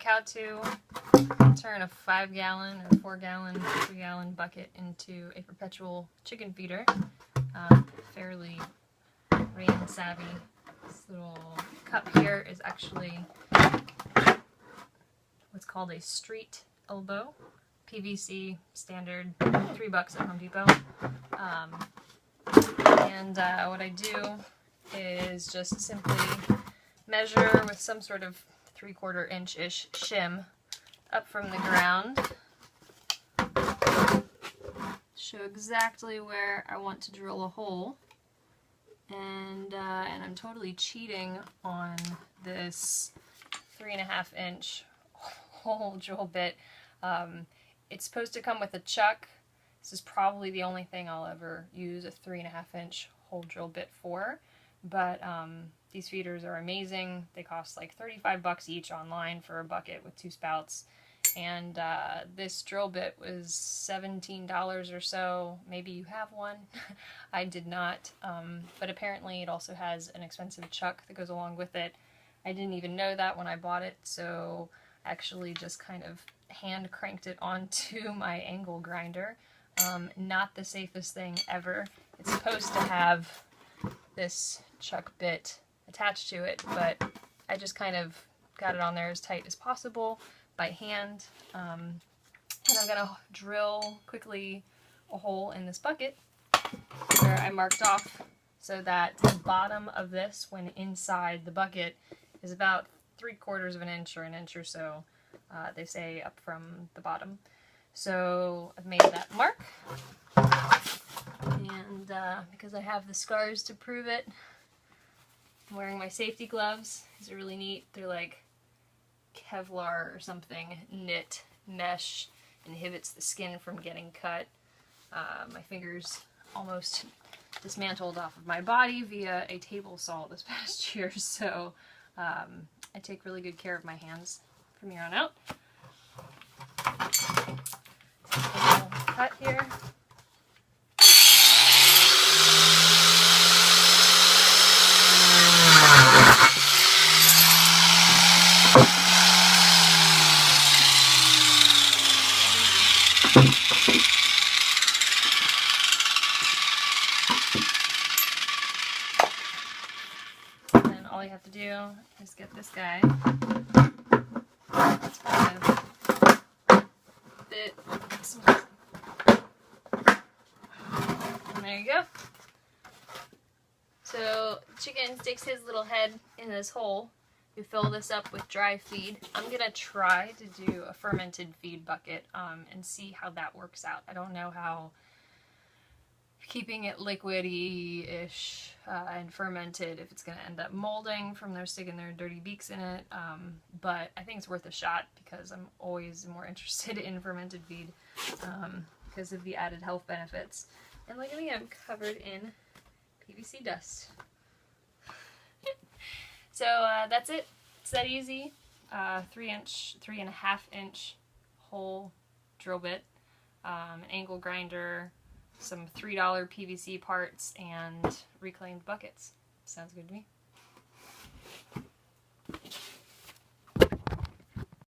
how to turn a 5-gallon or 4-gallon, 3-gallon bucket into a Perpetual chicken feeder. Fairly rain savvy. This little cup here is actually what's called a street elbow. PVC, standard, $3 at Home Depot. What I do is just simply measure with some sort of 3/4 inch-ish shim up from the ground. Show exactly where I want to drill a hole. And I'm totally cheating on this 3.5 inch hole drill bit. It's supposed to come with a chuck. This is probably the only thing I'll ever use a 3.5 inch hole drill bit for. But these feeders are amazing. They cost like $35 each online for a bucket with 2 spouts. And this drill bit was $17 or so. Maybe you have one. I did not. But apparently it also has an expensive chuck that goes along with it. I didn't even know that when I bought it, so I actually just kind of hand cranked it onto my angle grinder. Not the safest thing ever. It's supposed to have this chuck bit attached to it, but I just kind of got it on there as tight as possible by hand. And I'm going to drill quickly a hole in this bucket where I marked off so that the bottom of this, when inside the bucket, is about 3/4 of an inch or an inch or so, they say, up from the bottom. So I've made that mark, and because I have the scars to prove it, I'm wearing my safety gloves. These are really neat. They're like Kevlar or something, knit mesh, inhibits the skin from getting cut. My fingers almost dismantled off of my body via a table saw this past year, so I take really good care of my hands from here on out. Cut here. And then all you have to do is get this guy. It's kind of fit. And there you go. So chicken sticks his little head in this hole. You fill this up with dry feed. I'm gonna try to do a fermented feed bucket and see how that works out. I don't know how keeping it liquidy-ish and fermented, if it's gonna end up molding from their sticking their dirty beaks in it. But I think it's worth a shot because I'm always more interested in fermented feed because of the added health benefits. And look at me, I'm covered in PVC dust. So that's it. It's that easy. 3.5 inch hole drill bit, an angle grinder, some $3 PVC parts, and reclaimed buckets. Sounds good to me.